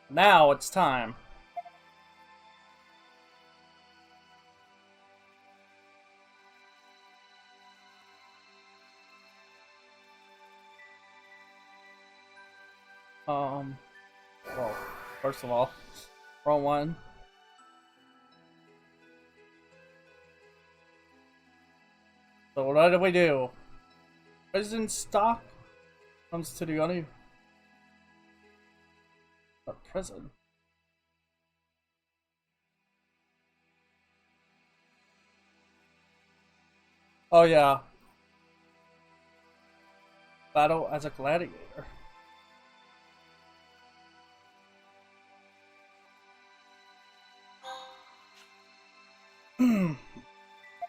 Now it's time. Well, first of all, wrong one. So what do we do? Prison stock comes to the only prison. Oh yeah, battle as a gladiator.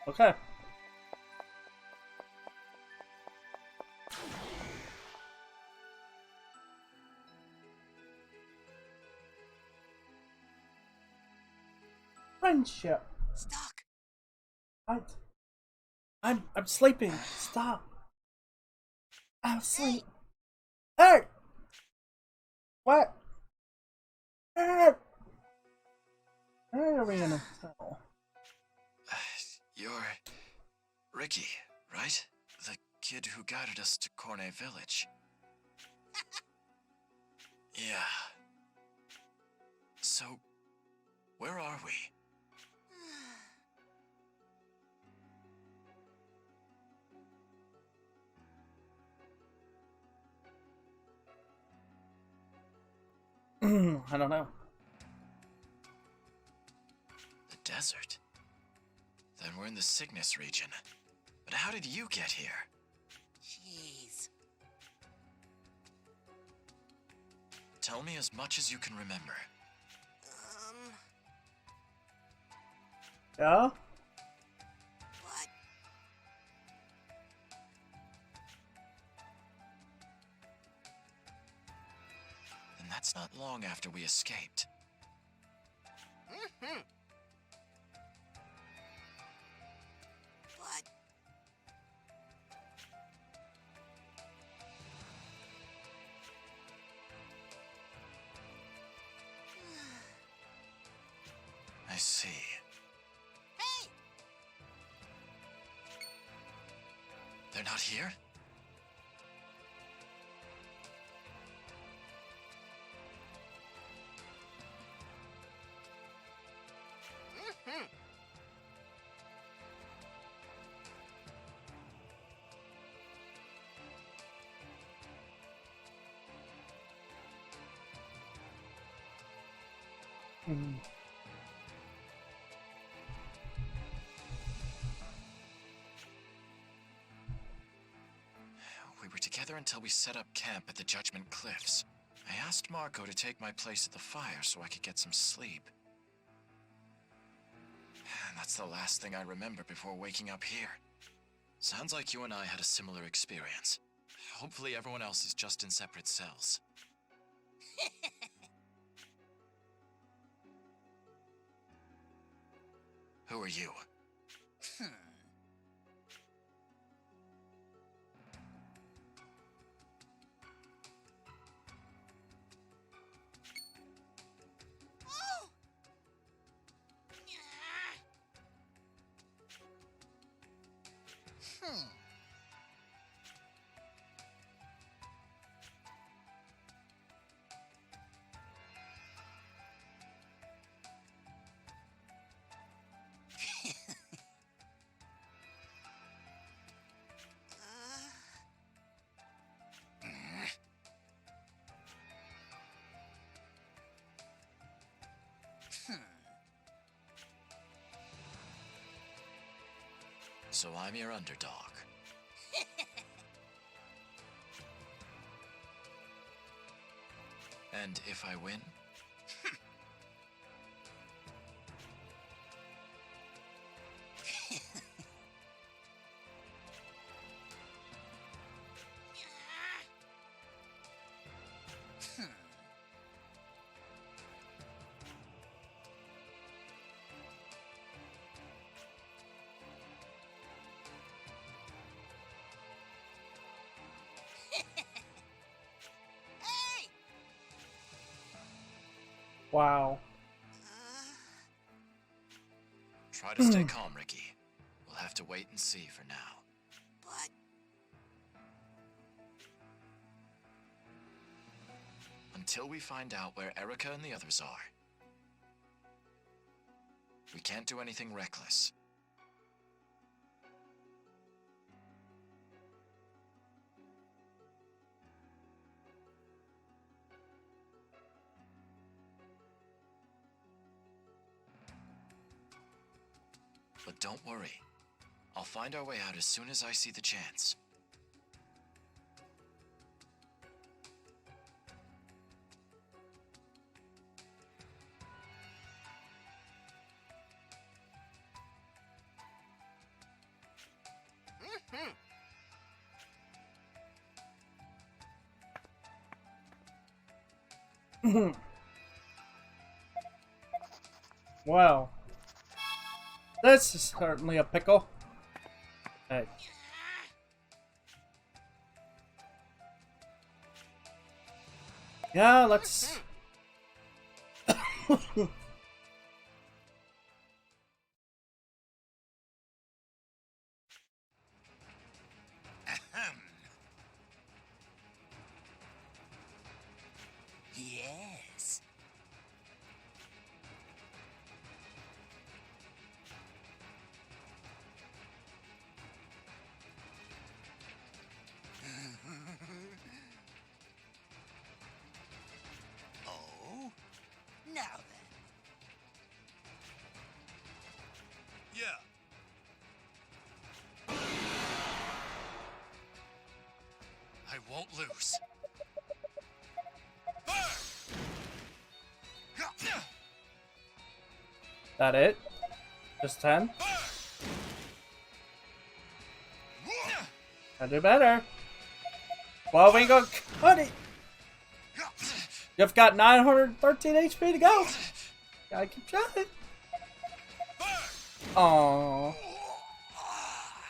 Okay. Friendship. Stuck. What? I'm sleeping. Stop. I'm asleep. Hey! What? Hey! Hey, are we in a tunnel? You're Ricky, right? The kid who guided us to Cornet Village. Yeah. So, where are we? I don't know. The desert? Then we're in the Cygnus region. But how did you get here? Jeez. Tell me as much as you can remember. Yeah? What? Then that's not long after we escaped. What? I see. Hey! They're not here? Mm. We were together until we set up camp at the Judgment Cliffs. I asked Marco to take my place at the fire so I could get some sleep. And that's the last thing I remember before waking up here. Sounds like you and I had a similar experience. Hopefully everyone else is just in separate cells. Who are you? So I'm your underdog. And if I win? Wow. Try to stay calm, Ricky. We'll have to wait and see for now. But Until we find out where Erica and the others are. We can't do anything reckless. But don't worry. I'll find our way out as soon as I see the chance. Wow. This is certainly a pickle. Hey. Yeah, let's... yes. Oh, now then. Yeah. I won't lose. That it? Just 10? I do better. Well, we ain't gonna cut it. You've got 913 HP to go. Gotta keep trying. Aww.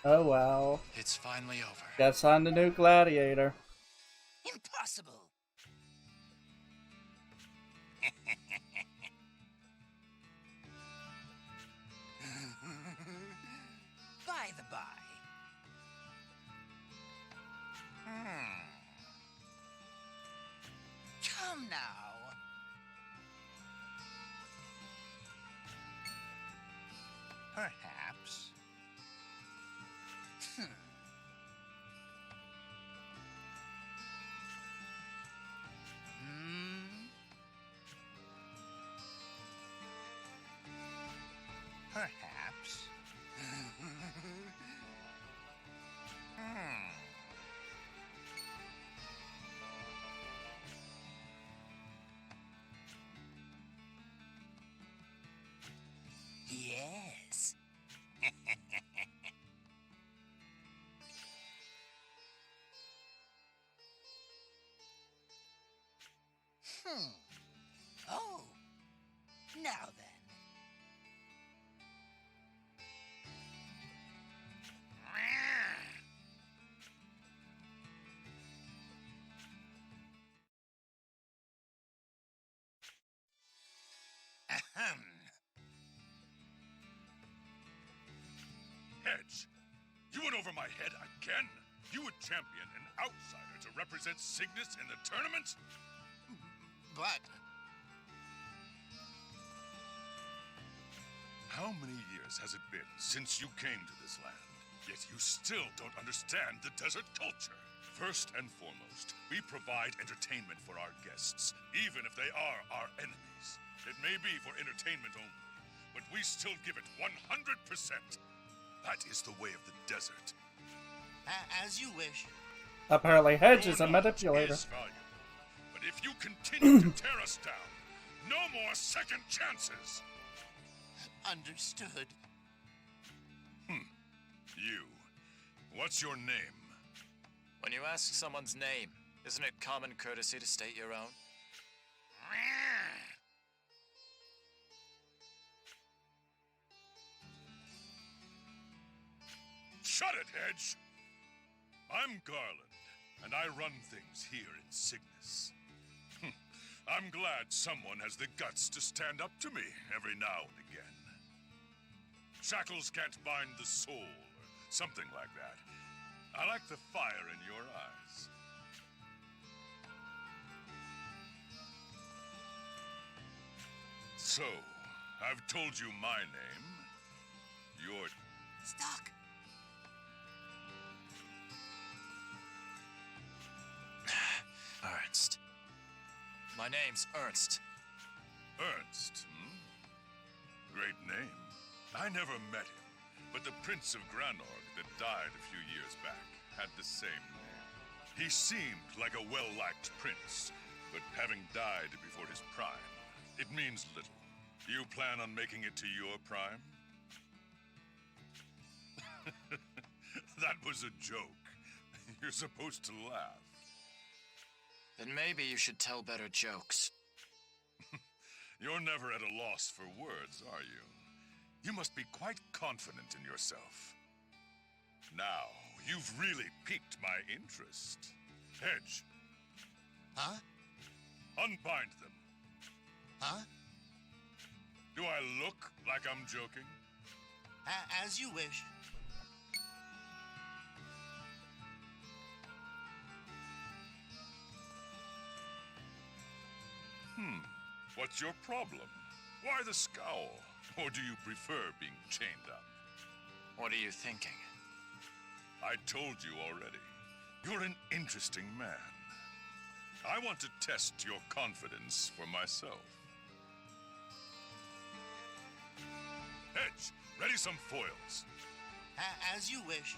Oh well. It's finally over. Guess I'm the new gladiator. Impossible. By the by. Come now. Perhaps. Perhaps. Yes. Oh. Now then. Ahem. Hedge, you went over my head again? You would champion an outsider to represent Cygnus in the tournament? But How many years has it been since you came to this land? Yet you still don't understand the desert culture. First and foremost, we provide entertainment for our guests, even if they are our enemies. It may be for entertainment only, but we still give it 100%. That is the way of the desert. as you wish. Apparently Hedge is a Your knowledge manipulator. is valuable, but if you continue to tear us down, no more second chances. Understood. You, what's your name? When you ask someone's name, isn't it common courtesy to state your own? Shut it, Hedge! I'm Garland, and I run things here in Cygnus. I'm glad someone has the guts to stand up to me every now and again. Shackles can't bind the soul, or something like that. I like the fire in your eyes. So, I've told you my name. You're... Stuck. Ernst. My name's Ernst. Ernst, Great name. I never met him, but the Prince of Granorg that died a few years back had the same name. He seemed like a well-liked prince, but having died before his prime, it means little. You plan on making it to your prime? That was a joke. You're supposed to laugh. Then maybe you should tell better jokes. You're never at a loss for words, are you? You must be quite confident in yourself. Now, you've really piqued my interest. Hedge. Huh? Unbind them. Huh? Do I look like I'm joking? As you wish. What's your problem? Why the scowl? Or do you prefer being chained up? What are you thinking? I told you already. You're an interesting man. I want to test your confidence for myself. Hedge, ready some foils. As you wish.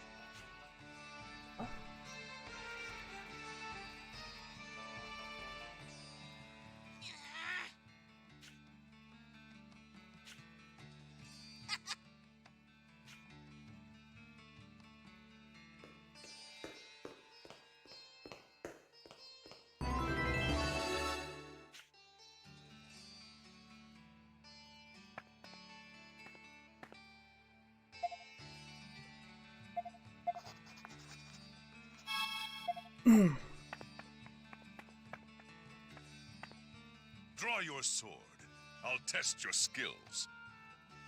Draw your sword. I'll test your skills.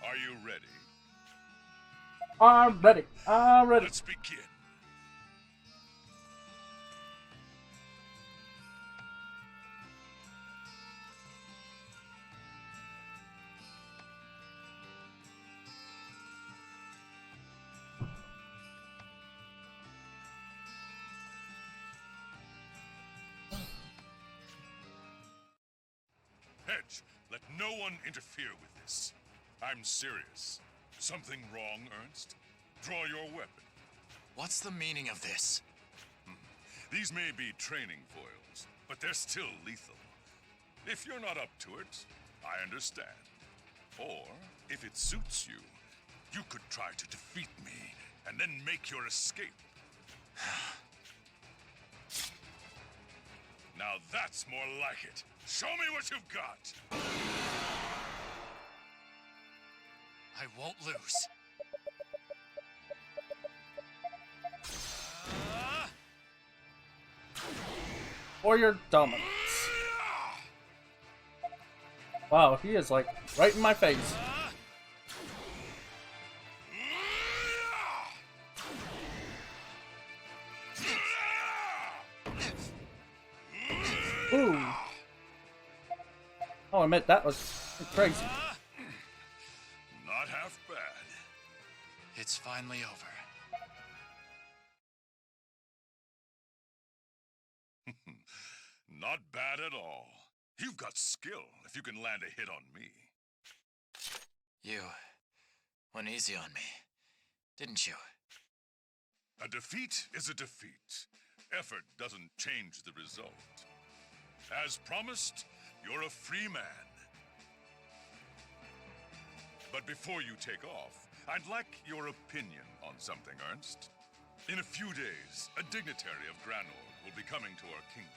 Are you ready? I'm ready. I'm ready. Let's begin. Hedge, let no one interfere with this. I'm serious. Something wrong, Ernst? Draw your weapon. What's the meaning of this? These may be training foils, but they're still lethal. If you're not up to it, I understand. Or, if it suits you, you could try to defeat me and then make your escape. Now that's more like it. Show me what you've got. I won't lose. Or your dominance. Wow, he is like right in my face. Ooh. I'll admit that was crazy. Not half bad. It's finally over. Not bad at all. You've got skill if you can land a hit on me. You went easy on me, didn't you? A defeat is a defeat. Effort doesn't change the result. As promised, you're a free man. But before you take off, I'd like your opinion on something, Ernst. In a few days, a dignitary of Granorg will be coming to our kingdom.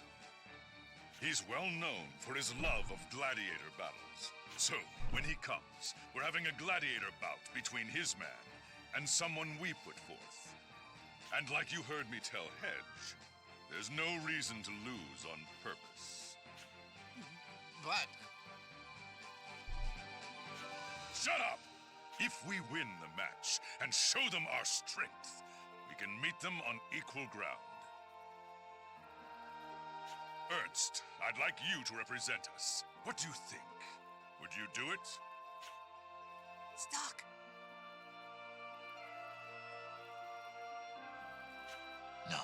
He's well known for his love of gladiator battles. So, when he comes, we're having a gladiator bout between his man and someone we put forth. And like you heard me tell Hedge, there's no reason to lose on purpose. Shut up! If we win the match and show them our strength, we can meet them on equal ground. Ernst, I'd like you to represent us. What do you think? Would you do it? Stuck. No.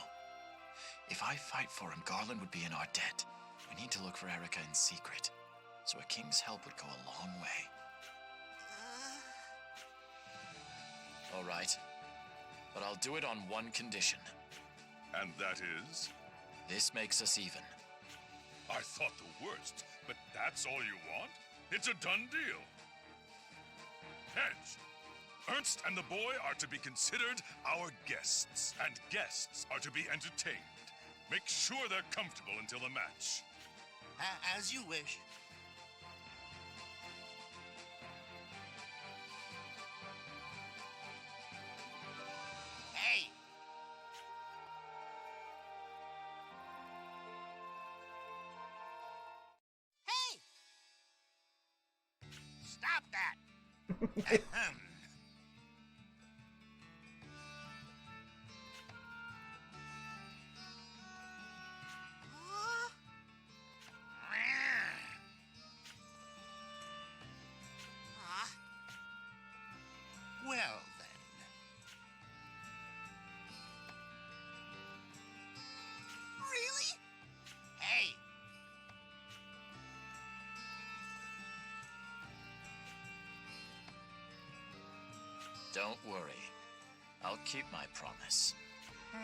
If I fight for him, Garland would be in our debt. We need to look for Erica in secret, so a king's help would go a long way. All right, but I'll do it on one condition. And that is? This makes us even. I thought the worst, but that's all you want? It's a done deal. Hedge, Ernst and the boy are to be considered our guests, and guests are to be entertained. Make sure they're comfortable until the match. As you wish. Hey! Hey! Stop that! Ahem. Well then. Really? Hey! Don't worry. I'll keep my promise. Huh?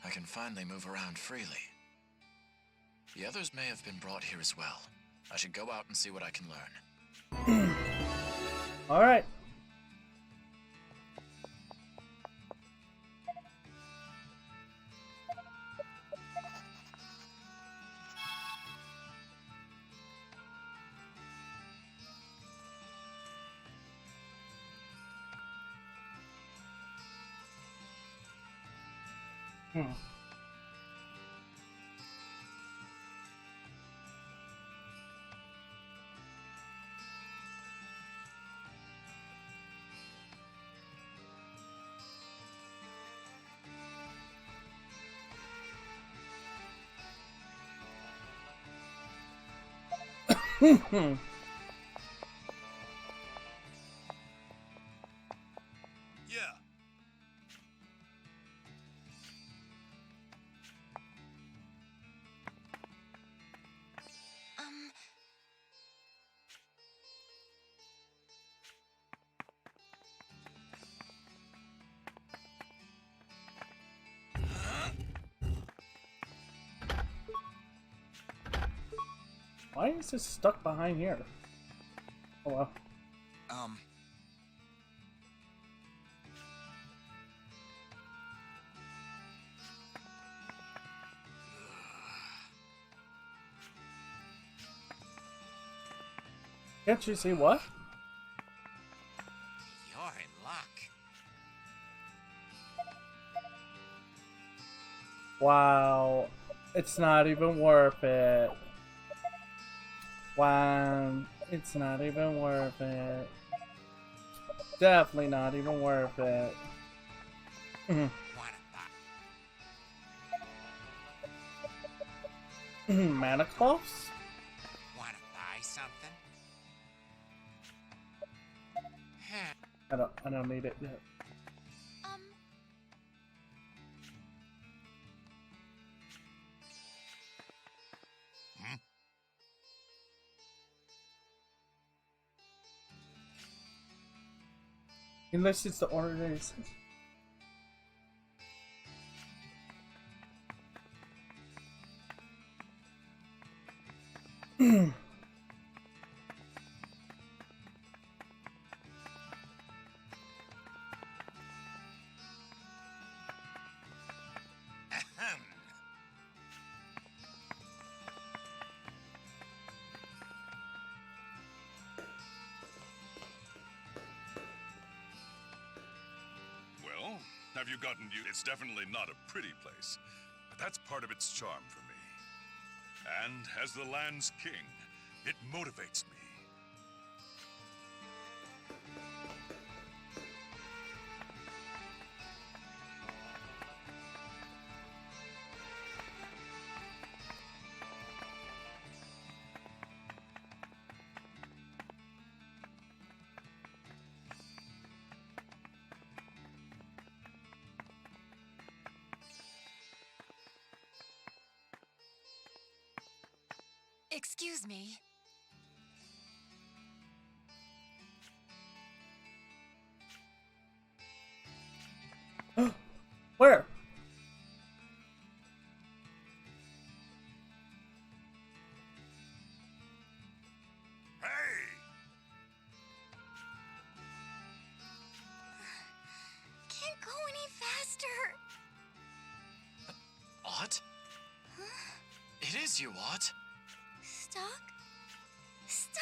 I can finally move around freely. The others may have been brought here as well. I should go out and see what I can learn. All right. Yeah. Why is this stuck behind here? Oh well. Can't you see what? You're in luck. Wow. It's not even worth it. Wow. It's not even worth it. Definitely not even worth it. Wanna buy, Mana cloths? wanna buy something? I don't need it yet. Unless it's the order that it says. Have you gotten you? It's definitely not a pretty place, but that's part of its charm for me. And as the land's king, it motivates me. Excuse me. Where? Hey! Can't go any faster. Ott? It is you, Ott. Stock? Stock!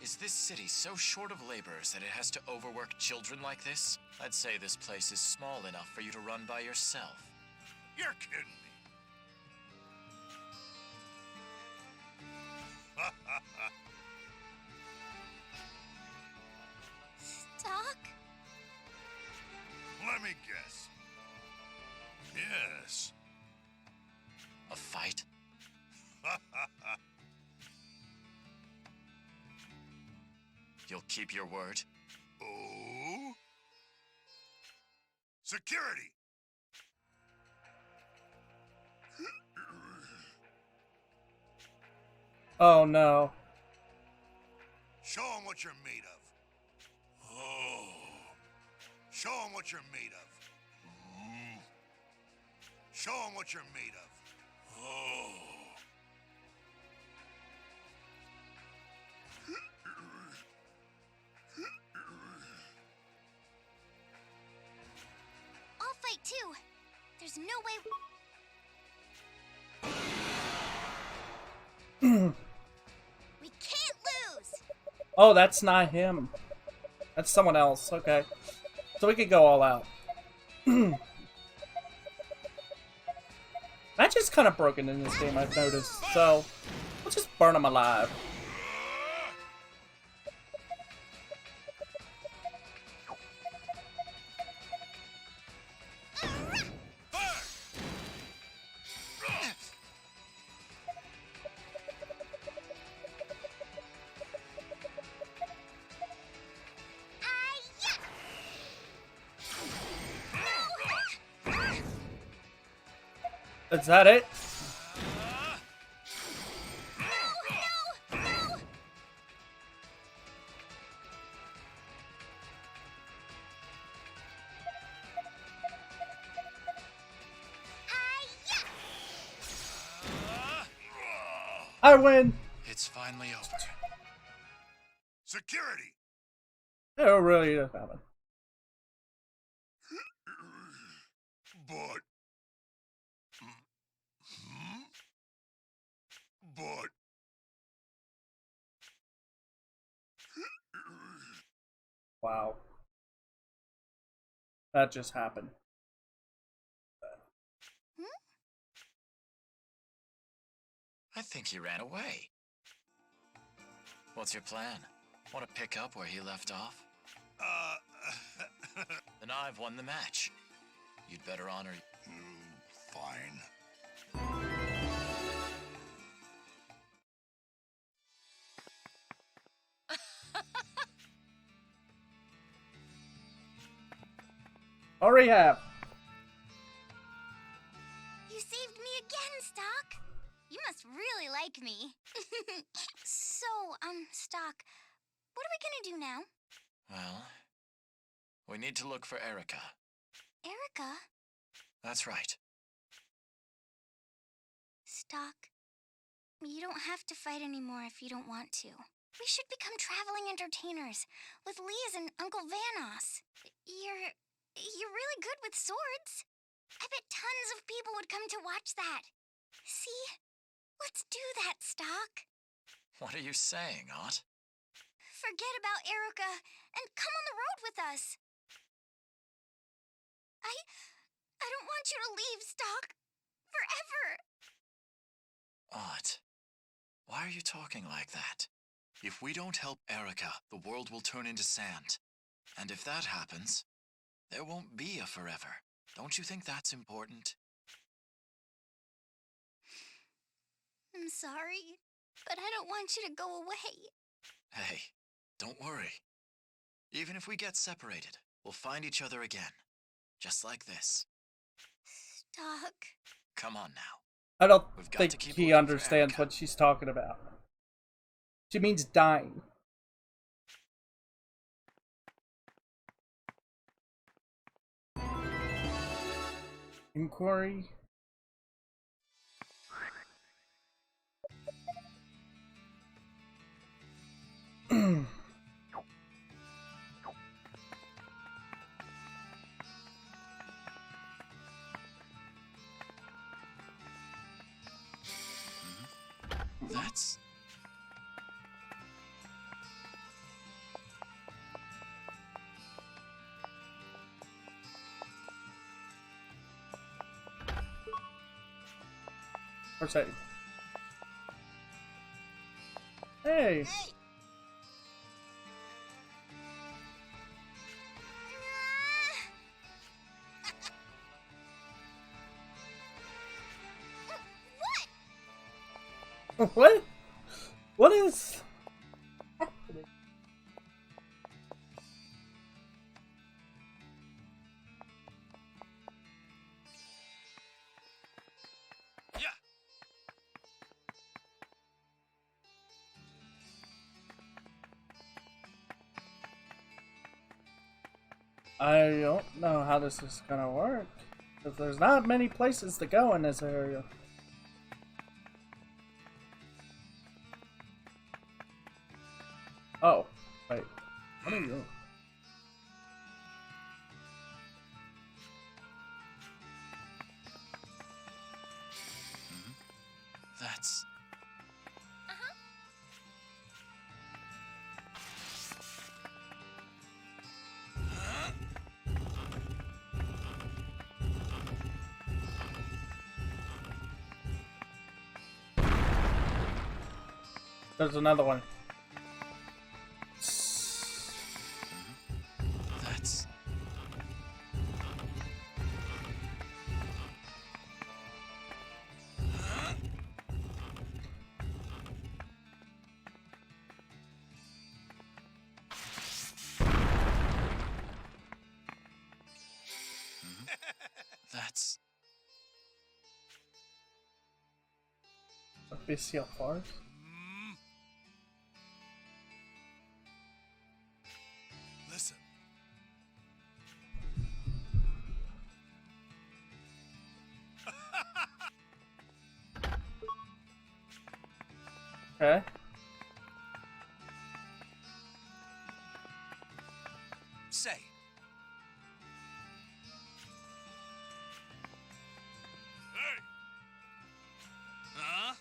Is this city so short of laborers that it has to overwork children like this? I'd say this place is small enough for you to run by yourself. You're kidding me. Stock? Let me guess. Yes. A fight? You'll keep your word? Oh? Security! Oh no. Show them what you're made of. Oh. Show them what you're made of. Show them what you're made of. Oh. I'll fight too. There's no way. We can't lose. Oh, that's not him. That's someone else. Okay. So we could go all out. Match is kind of broken in this game, I've noticed. So, we'll just burn him alive. Is that it? I win! It's finally over. Security! It really is happening. But... But... Wow. That just happened. I think he ran away. What's your plan? Want to pick up where he left off? Then I've won the match. You'd better honor... Fine. Already have. You saved me again, Stock. You must really like me. So, Stock, what are we gonna do now? Well, we need to look for Erica. Erica? That's right. Stock, you don't have to fight anymore if you don't want to. We should become traveling entertainers with Liz and Uncle Vanos. You're really good with swords. I bet tons of people would come to watch that. See? Let's do that, Stock. What are you saying, Ott? Forget about Erica and come on the road with us. I don't want you to leave, Stock. Forever. Odd. Why are you talking like that? If we don't help Erica, the world will turn into sand. And if that happens, there won't be a forever. Don't you think that's important? I'm sorry, but I don't want you to go away. Hey, don't worry. Even if we get separated, we'll find each other again. Just like this. Stock. Come on now. I don't We've got think to keep he looking for understands Erica. what she's talking about. She means dying. Inquiry. That's... Or say, hey. What? What is happening? Yeah. I don't know how this is gonna work. Because there's not many places to go in this area. Oh, wait. What are you? That's... There's another one. That's... That's... Abyssal Forest. Listen. Okay. Say. Hey. Huh?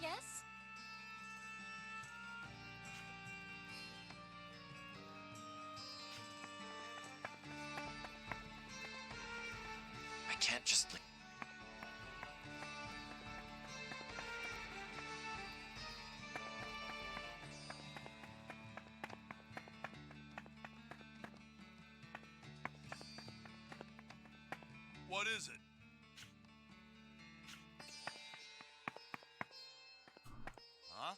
Yes? I can't just... What is it? Huh?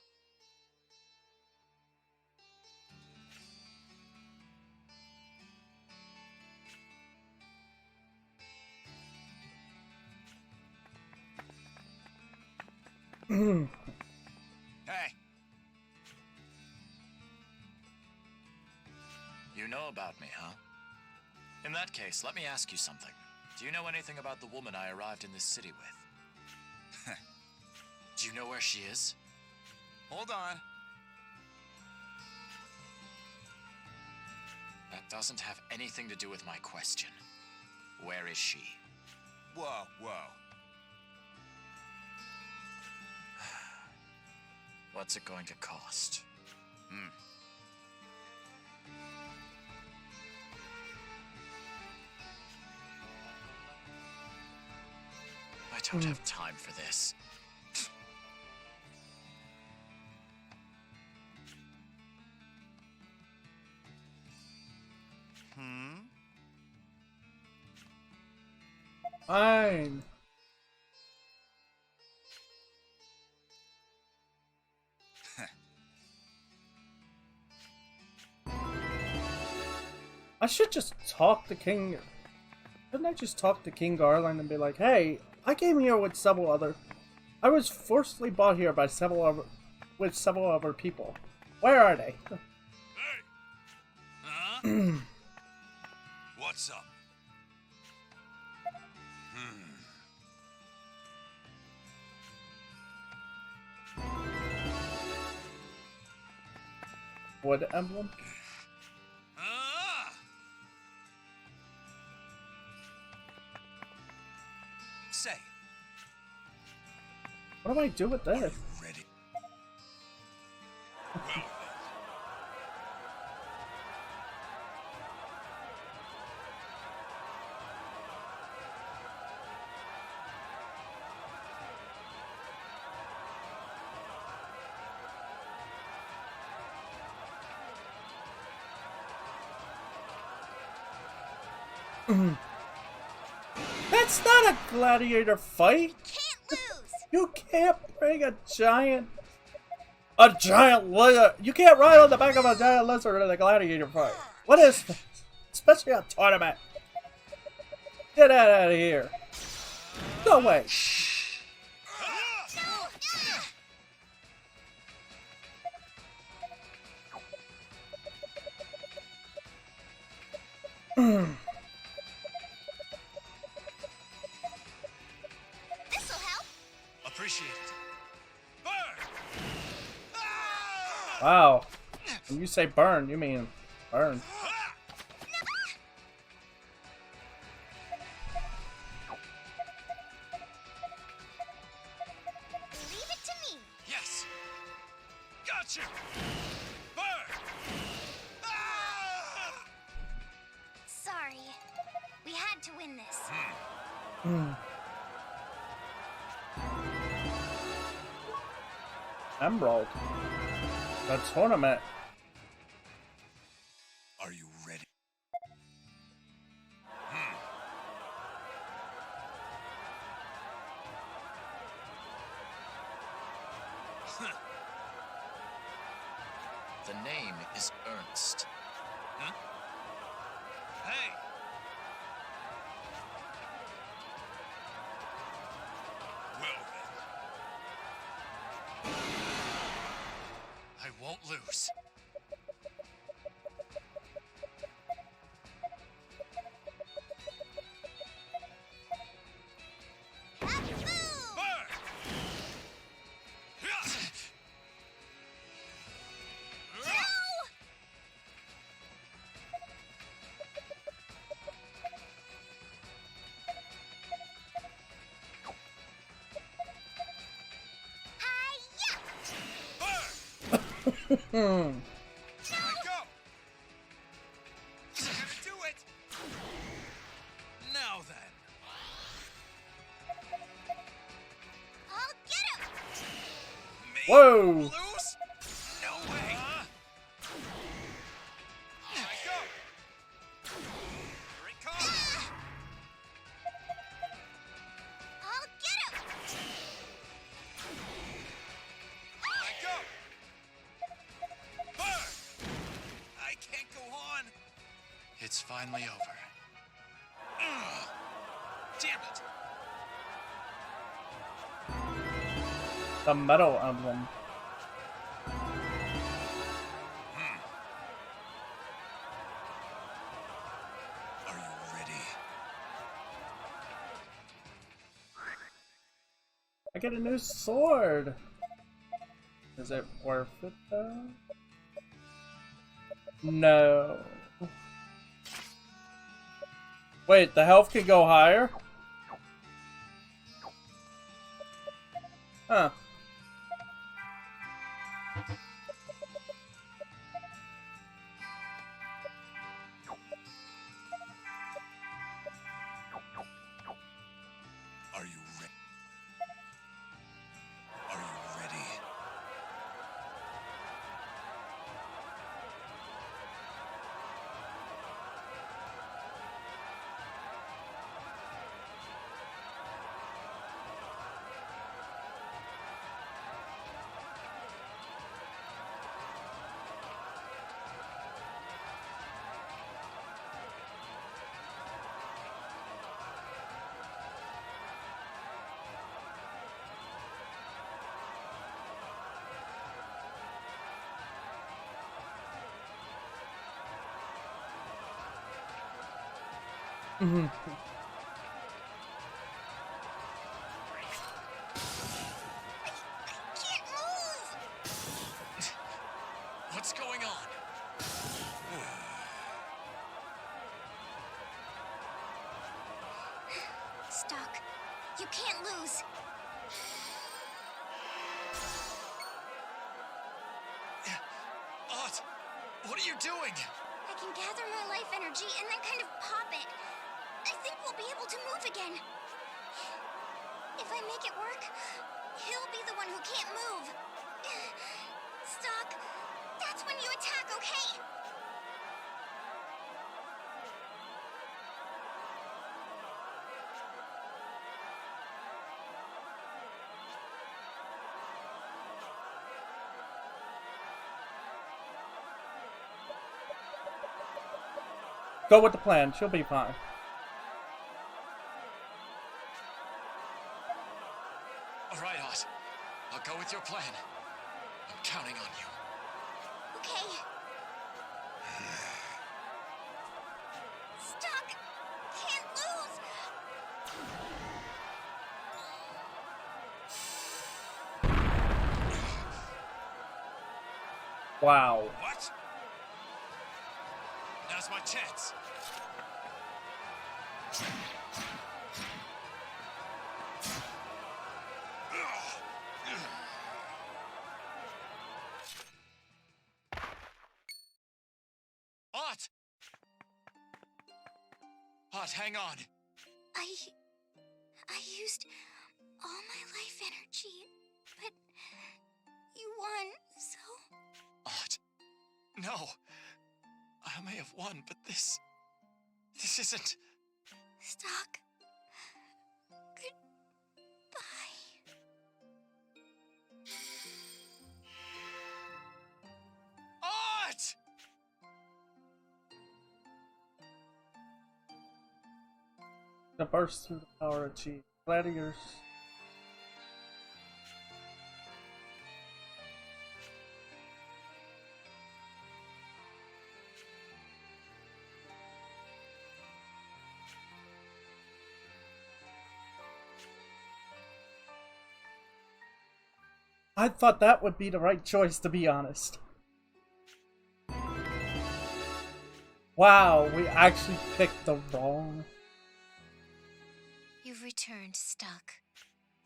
Hey. You know about me, huh? In that case, let me ask you something. Do you know anything about the woman I arrived in this city with? Do you know where she is? Hold on. That doesn't have anything to do with my question. Where is she? Whoa, whoa. What's it going to cost? I don't have time for this. Fine. I should just talk to King. Shouldn't I just talk to King Garland and be like, "Hey, I came here with several other. I was forcibly brought here by several other people. Where are they?" Hey! Huh? What's up? Wood emblem. Say, What do I do with this? ready? That's not a gladiator fight. Can't lose! You can't bring a giant lizard. You can't ride on the back of a giant lizard in a gladiator fight. What is this? Especially a tournament. Get out of here. No way. This'll help. Appreciate it. Wow. When you say burn, you mean burn. Leave it to me. Yes. Gotcha. Burn. Sorry. We had to win this. Emerald. The tournament. Are you ready? The name is Ernst. Huh? Hey. Well then. I won't lose. Burn! Hmm. Here I go! I'm gonna do it! Now then. I'll get him! Me? Whoa. Lose? No way! Here I go! Here it comes! I'll get him! Here I go! Burn! I can't go on! It's finally over. Ugh. Damn it! The metal emblem. Are you ready? I get a new sword. Is it worth it though? No. Wait, the health can go higher? Huh. Are you ready? Are you ready? Mhm. Can't move! What's going on? Stock, you can't lose. Ot, what are you doing? I can gather my life energy and then kind of pop it. I think we'll be able to move again. If I make it work, he'll be the one who can't move. Stock, that's when you attack, okay? Go with the plan. She'll be fine. All right, Ot. I'll go with your plan. I'm counting on you. Okay. Stock, can't lose. Wow. What? Now's my chance. Ot! Ot, hang on. I used all my life energy, but you won, so... Ot. No. I may have won, but this isn't... Stock. Goodbye. Ot! The burst through the power achieved. Gladiators. I thought that would be the right choice, to be honest. Wow, we actually picked the wrong. You've returned, Stock.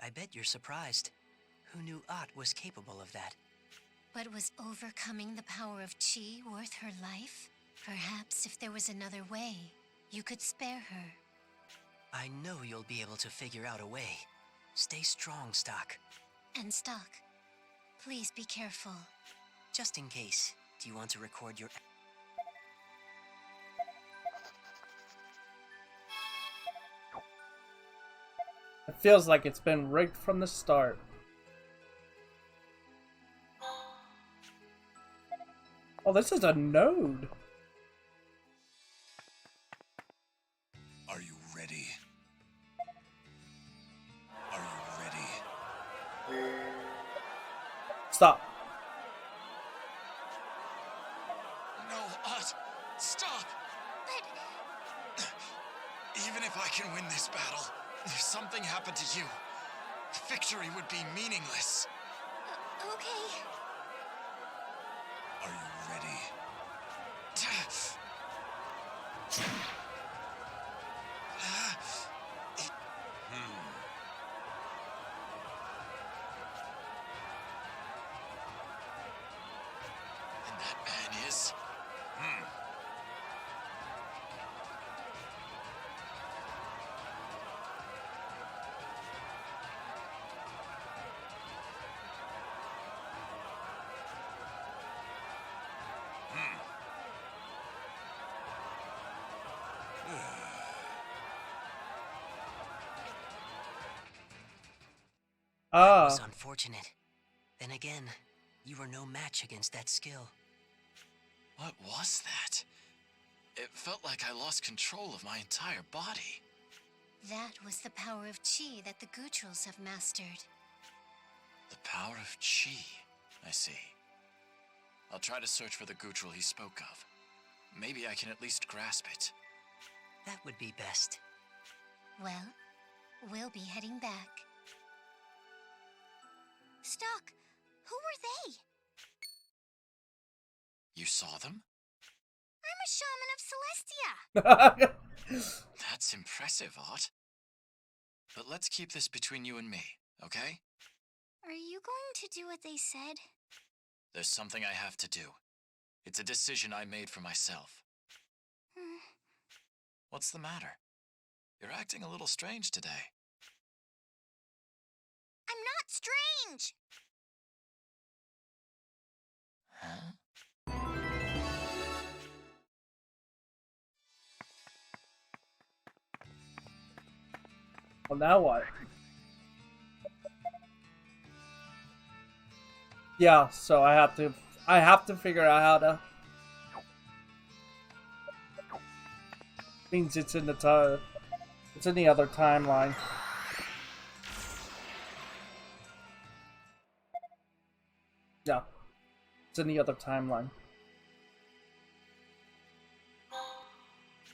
I bet you're surprised. Who knew Ott was capable of that? But was overcoming the power of Chi worth her life? Perhaps if there was another way, you could spare her. I know you'll be able to figure out a way. Stay strong, Stock. And Stock, please be careful. Just in case, do you want to record your... It feels like it's been rigged from the start. Oh, this is a node. Are you ready? Are you ready? Stop. No, Ot! Stop! But Even if I can win this battle, if something happened to you, victory would be meaningless. okay. Are you ready? That man is... That Ah, was unfortunate. Then again, you were no match against that skill. What was that? It felt like I lost control of my entire body. That was the power of Chi that the Gutrals have mastered. The power of Chi. I see. I'll try to search for the Gutral he spoke of. Maybe I can at least grasp it. That would be best. Well, we'll be heading back. Stock, who were they? You saw them? I'm a shaman of Celestia. That's impressive, Art. But let's keep this between you and me, okay? Are you going to do what they said? There's something I have to do. It's a decision I made for myself. What's the matter? You're acting a little strange today. I'm not strange! Huh? well, now what? Yeah, so I have to figure out how to. Means it's in the other timeline. Yeah, it's in the other timeline.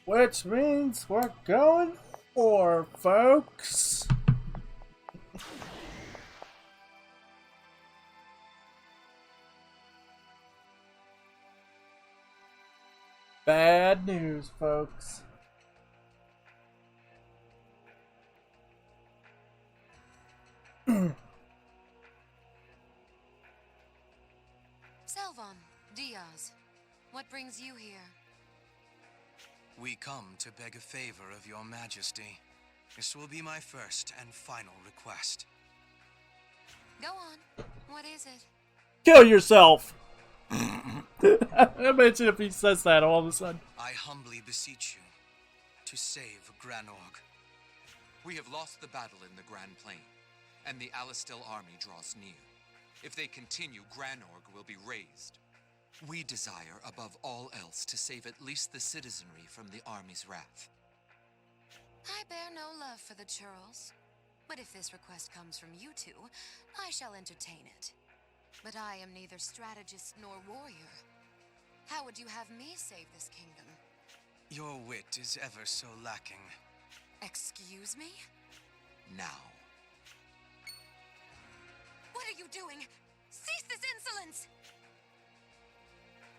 Which means we're going for, folks. Bad news, folks. Selvon, Diaz, what brings you here? We come to beg a favor of your majesty. This will be my first and final request. Go on. What is it? Kill yourself! Imagine if he says that all of a sudden. I humbly beseech you to save Granorg. We have lost the battle in the Grand Plain, and the Alistil army draws near. If they continue, Granorg will be razed. We desire, above all else, to save at least the citizenry from the army's wrath. I bear no love for the churls, but if this request comes from you two, I shall entertain it. But I am neither strategist nor warrior. How would you have me save this kingdom? Your wit is ever so lacking. Excuse me? Now. What are you doing? Cease this insolence!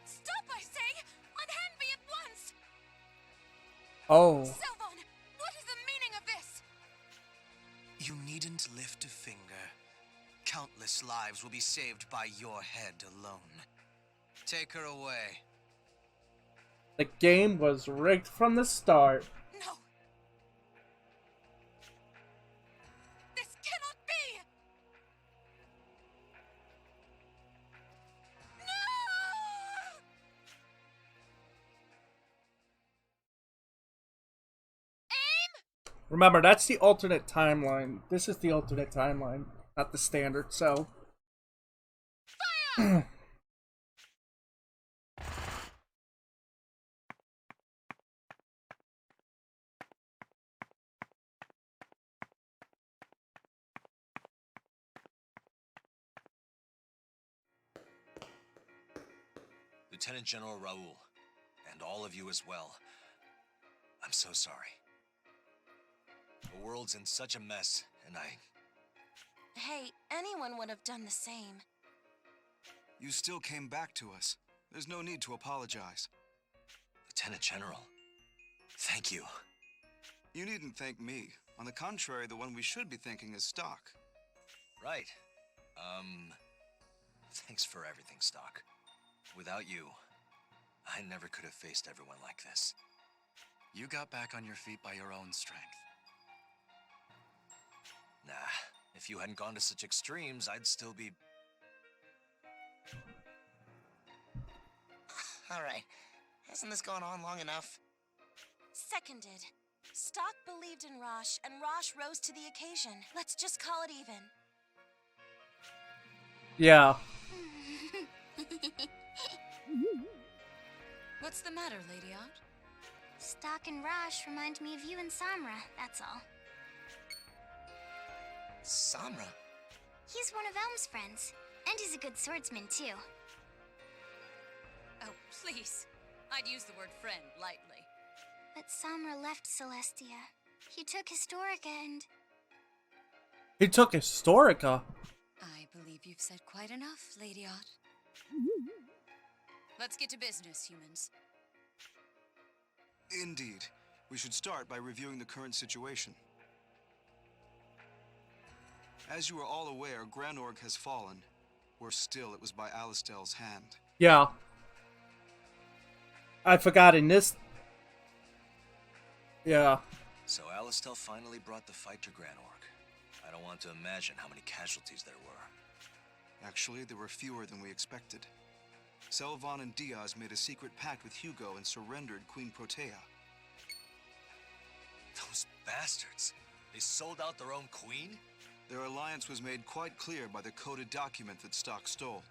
Stop, I say! Unhand me at once! Oh. Selvon, what is the meaning of this? You needn't lift a finger. Countless lives will be saved by your head alone. Take her away. The game was rigged from the start. No! This cannot be! No! Remember, that's the alternate timeline. This is the alternate timeline, not the standard, so. Lieutenant General Raoul, and all of you as well. I'm so sorry. The world's in such a mess, and Hey, anyone would have done the same. You still came back to us. There's no need to apologize. Lieutenant General, thank you. You needn't thank me. On the contrary, the one we should be thanking is Stock. Right. Thanks for everything, Stock. Without you, I never could have faced everyone like this. You got back on your feet by your own strength. Nah, if you hadn't gone to such extremes, I'd still be... Alright, hasn't this gone on long enough? Seconded. Stock believed in Rosh, and Rosh rose to the occasion. Let's just call it even. Yeah. What's the matter, Lady Art? Stock and Rosh remind me of you and Samra, that's all. Samra? He's one of Elm's friends, and he's a good swordsman, too. Oh, please. I'd use the word friend lightly. But Samra left Celestia. He took Historica and... He took Historica? I believe you've said quite enough, Lady Art. Let's get to business, humans. Indeed. We should start by reviewing the current situation. As you are all aware, Granorg has fallen. Worse still, it was by Alistel's hand. Yeah. I forgot in this... Yeah. So Alistel finally brought the fight to Granorg. I don't want to imagine how many casualties there were. Actually, there were fewer than we expected. Selvan and Diaz made a secret pact with Hugo and surrendered Queen Protea. Those bastards! They sold out their own queen? Their alliance was made quite clear by the coded document that Stock stole.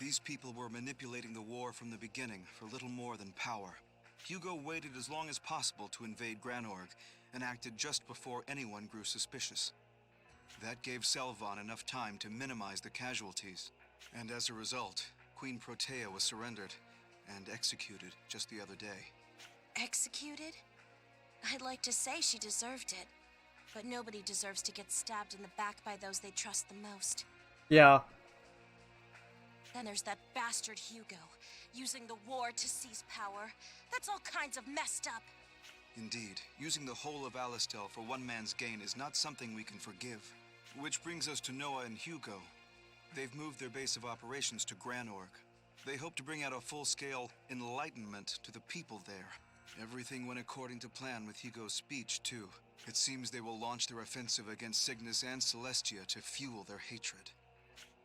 These people were manipulating the war from the beginning for little more than power. Hugo waited as long as possible to invade Granorg, and acted just before anyone grew suspicious. That gave Selvan enough time to minimize the casualties. And as a result, Queen Protea was surrendered and executed just the other day. Executed? I'd like to say she deserved it. But nobody deserves to get stabbed in the back by those they trust the most. Yeah. Then there's that bastard Hugo, using the war to seize power. That's all kinds of messed up. Indeed, using the whole of Alistel for one man's gain is not something we can forgive. Which brings us to Noah and Hugo. They've moved their base of operations to Granorg. They hope to bring out a full-scale enlightenment to the people there. Everything went according to plan with Hugo's speech, too. It seems they will launch their offensive against Cygnus and Celestia to fuel their hatred.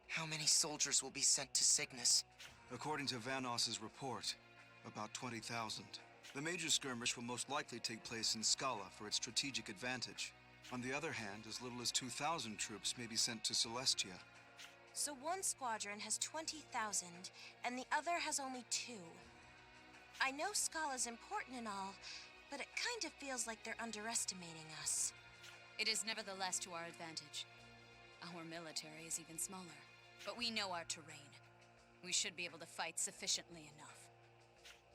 How many soldiers will be sent to Cygnus? According to Vanos's report, about 20,000. The major skirmish will most likely take place in Scala for its strategic advantage. On the other hand, as little as 2,000 troops may be sent to Celestia. So one squadron has 20,000, and the other has only 2. I know Scala's important and all, but it kind of feels like they're underestimating us. It is nevertheless to our advantage. Our military is even smaller, but we know our terrain. We should be able to fight sufficiently enough.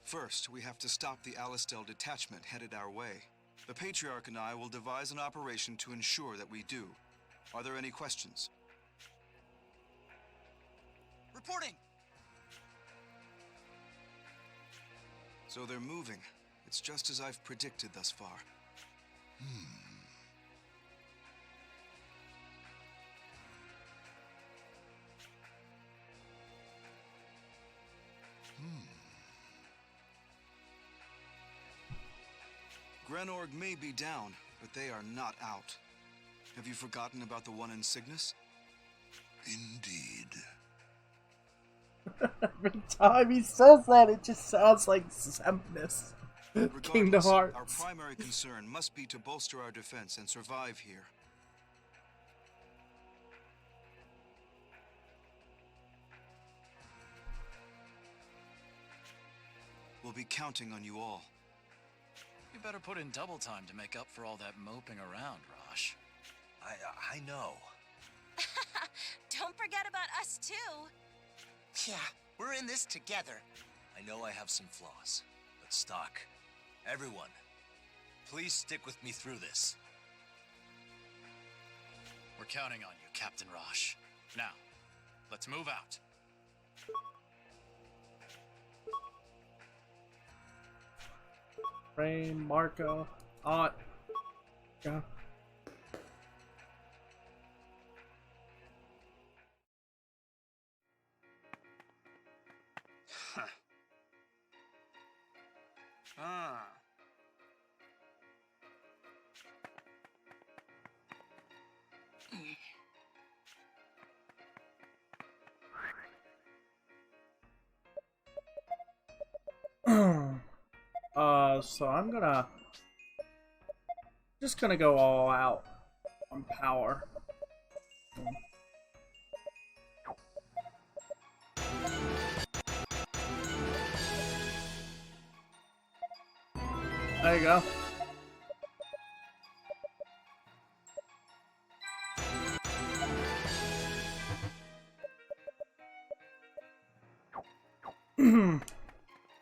First, we have to stop the Alistel detachment headed our way. The Patriarch and I will devise an operation to ensure that we do. Are there any questions? Reporting! So they're moving. It's just as I've predicted thus far. Granorg may be down, but they are not out. Have you forgotten about the one in Cygnus? Indeed. Every time he says that, it just sounds like Semnus. Kingdom Regardless, Hearts. our primary concern must be to bolster our defense and survive here. We'll be counting on you all. You better put in double time to make up for all that moping around, Rosh. I know. Don't forget about us, too. Yeah, we're in this together. I know I have some flaws, but Stock, everyone, please stick with me through this. We're counting on you, Captain Rosh. Now, let's move out. Rain, Marco, Ott. Yeah. So I'm just gonna go all out on power. There you go.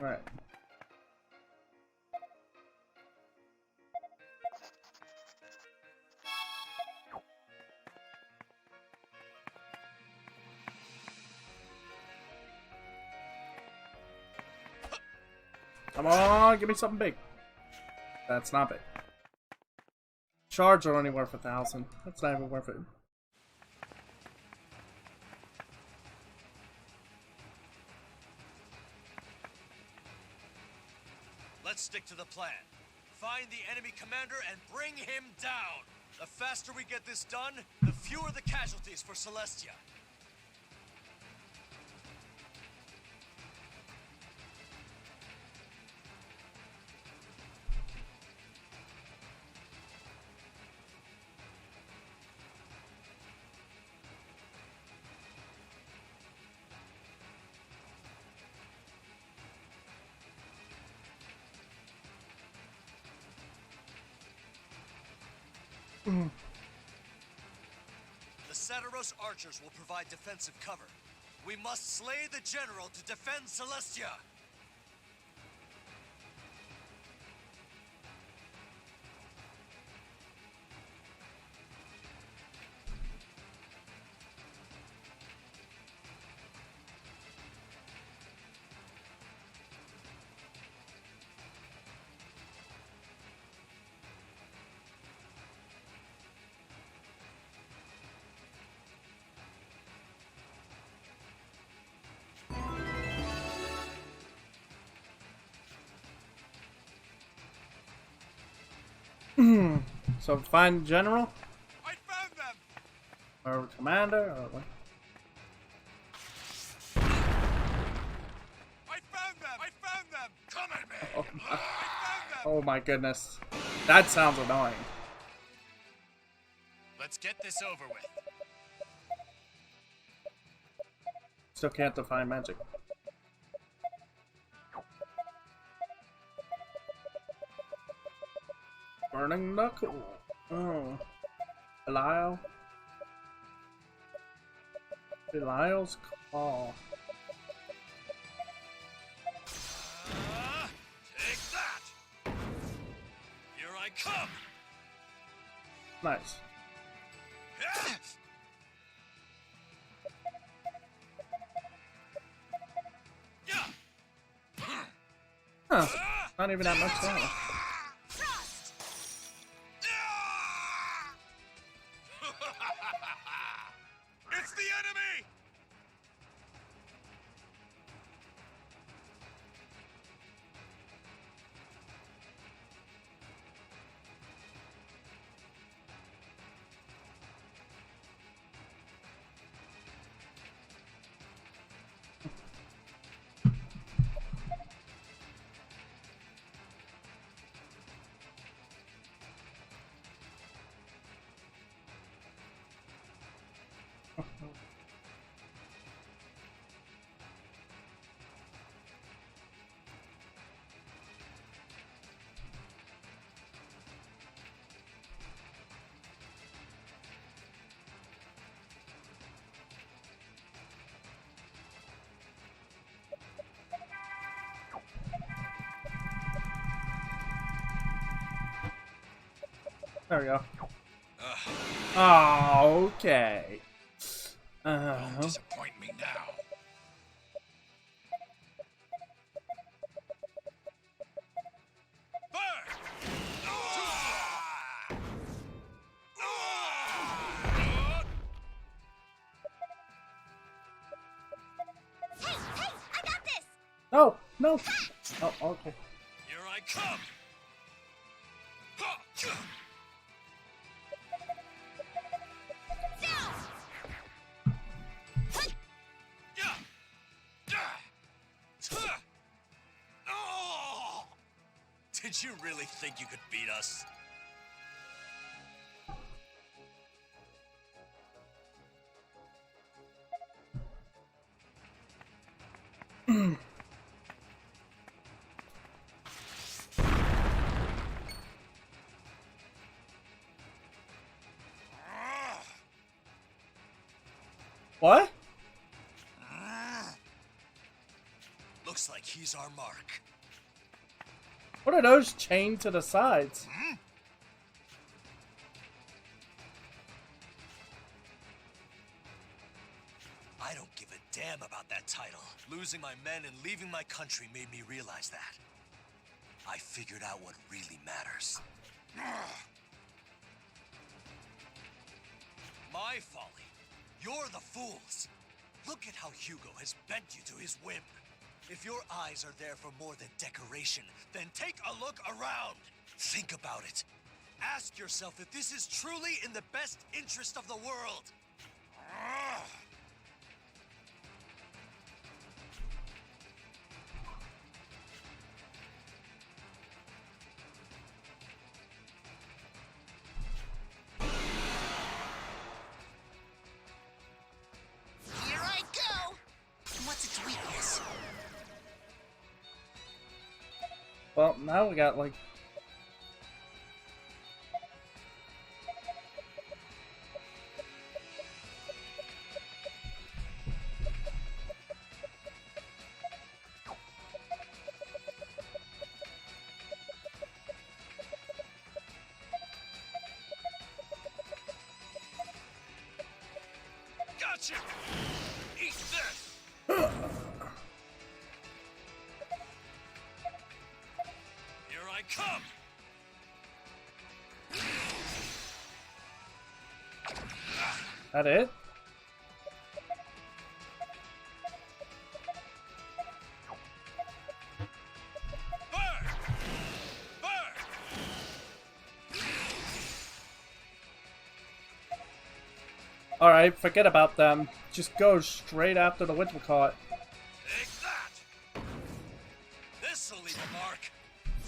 Right. Come on, give me something big. That's not big. Shards are only worth 1,000. That's not even worth it. Let's stick to the plan. Find the enemy commander and bring him down. The faster we get this done, the fewer the casualties for Celestia. The Sataros archers will provide defensive cover. We must slay the general to defend Celestia! So find general? I found them! Or commander? Or what? I found them! I found them! Come at me! Oh I found them! Oh my goodness. That sounds annoying. Let's get this over with. Still can't define magic. Burning Knuckle. Oh. Belial. Belial's Call. Take that! Here I come! Nice. Huh. Not even that much damage. It's the enemy! There we go. Oh, okay. Disappoint me now. Hey, I got this! No, no. Oh, okay. Here I come! Did you really think you could beat us? What? Looks like he's our mark. What are those chained to the sides? I don't give a damn about that title. Losing my men and leaving my country made me realize that. I figured out what really matters. My folly. You're the fools. Look at how Hugo has bent you to his whim. If your eyes are there for more than decoration, then take a look around. Think about it. Ask yourself if this is truly in the best interest of the world. Here I go! What's its weakness? Well, now we got like... Gotcha! Eat this! Here I come! That it? Burn! Burn! Alright, forget about them. Just go straight after the whatchamacallit. Take that! This'll leave a mark.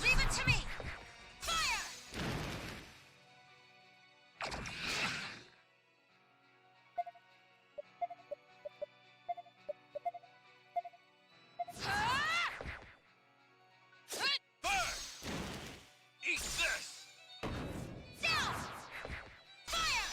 Leave it to me! Fire! Burn! Eat this! Down! Fire!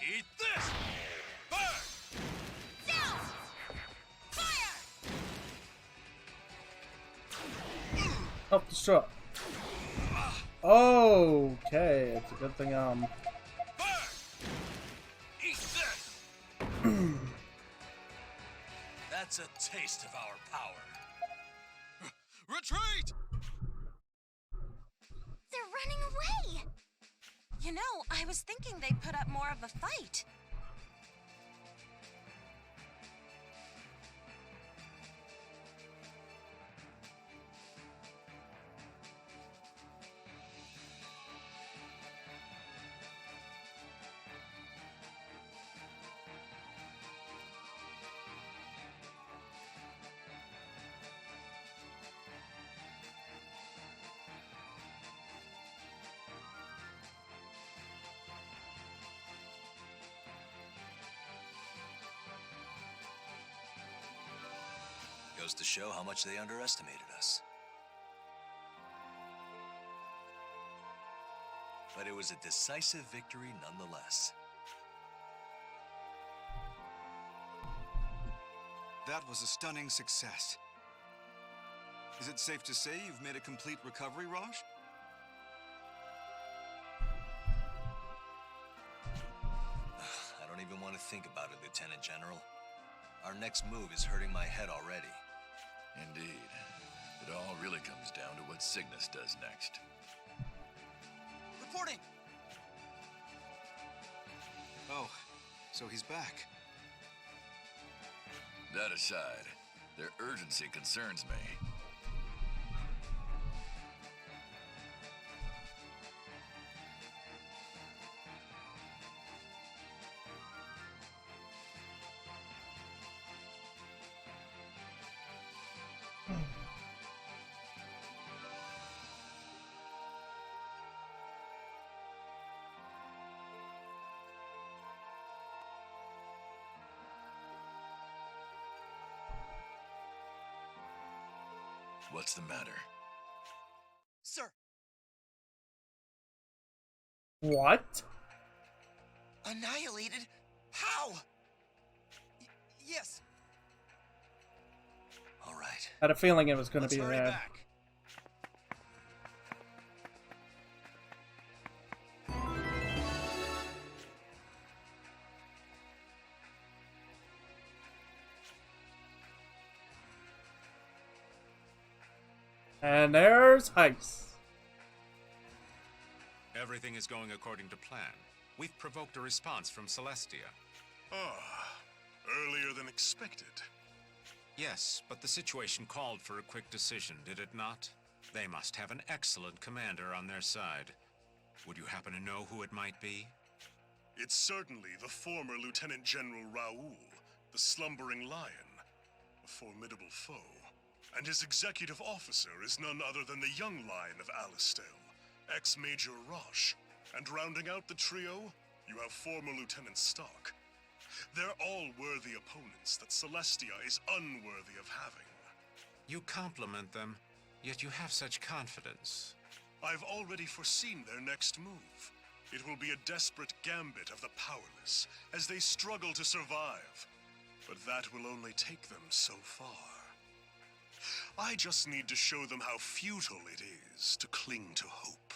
Eat this! Burn! Down! Fire! Self-destruct. Okay, it's a good thing, Burn! Eat this! That's a taste of our power. Retreat! They're running away! You know, I was thinking they'd put up more of a fight. Goes to show how much they underestimated us. But it was a decisive victory nonetheless. That was a stunning success. Is it safe to say you've made a complete recovery, Raj? I don't even want to think about it, Lieutenant General. Our next move is hurting my head already. Indeed. It all really comes down to what Cygnus does next. Reporting! Oh, so he's back. That aside, their urgency concerns me. What's the matter? Sir, What? Annihilated? How? yes. All right. I had a feeling it was going to Let's be hurry that. back. And there's Heist. Everything is going according to plan. We've provoked a response from Celestia. Ah, earlier than expected. Yes, but the situation called for a quick decision, did it not? They must have an excellent commander on their side. Would you happen to know who it might be? It's certainly the former Lieutenant General Raoul, the Slumbering Lion, a formidable foe. And his executive officer is none other than the young Lion of Alastel, ex-Major Roche. And rounding out the trio, you have former Lieutenant Stock. They're all worthy opponents that Celestia is unworthy of having. You compliment them, yet you have such confidence. I've already foreseen their next move. It will be a desperate gambit of the powerless as they struggle to survive. But that will only take them so far. I just need to show them how futile it is to cling to hope.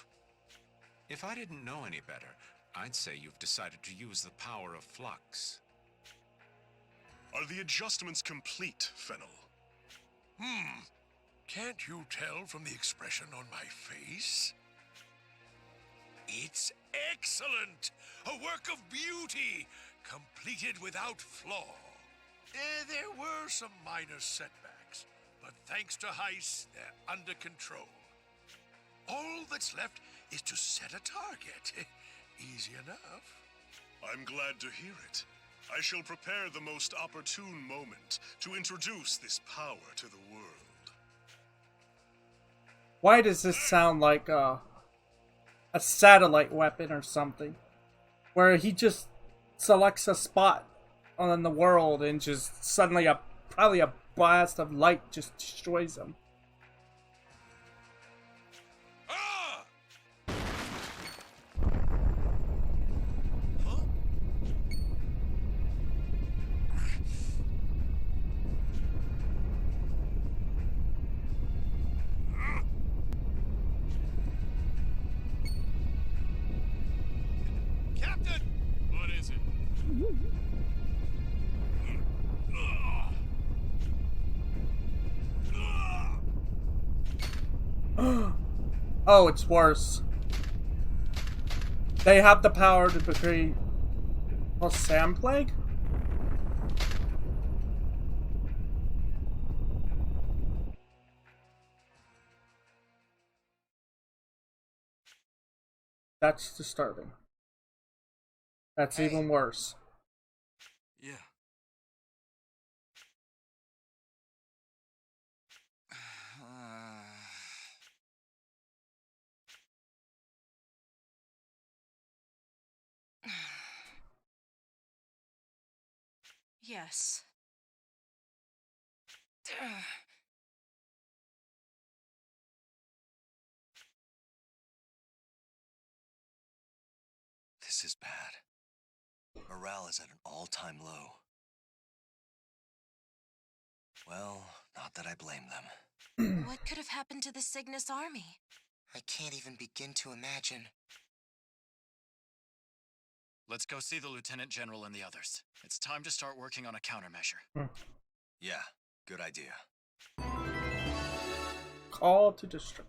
If I didn't know any better, I'd say you've decided to use the power of flux. Are the adjustments complete, Fennel? Can't you tell from the expression on my face? It's excellent! A work of beauty, completed without flaw. There were some minor setbacks, but thanks to Heist, they're under control. All that's left is to set a target. Easy enough. I'm glad to hear it. I shall prepare the most opportune moment to introduce this power to the world. Why does this sound like a satellite weapon or something? Where he just selects a spot on the world and just suddenly probably a blast of light just destroys him. Captain! What is it? Oh, it's worse. They have the power to create a sand plague? That's disturbing. That's even worse. Yeah. Yes. This is bad. Morale is at an all-time low. Well, not that I blame them. What could have happened to the Cygnus army? I can't even begin to imagine. Let's go see the Lieutenant General and the others. It's time to start working on a countermeasure. Yeah, good idea. Call to destruction.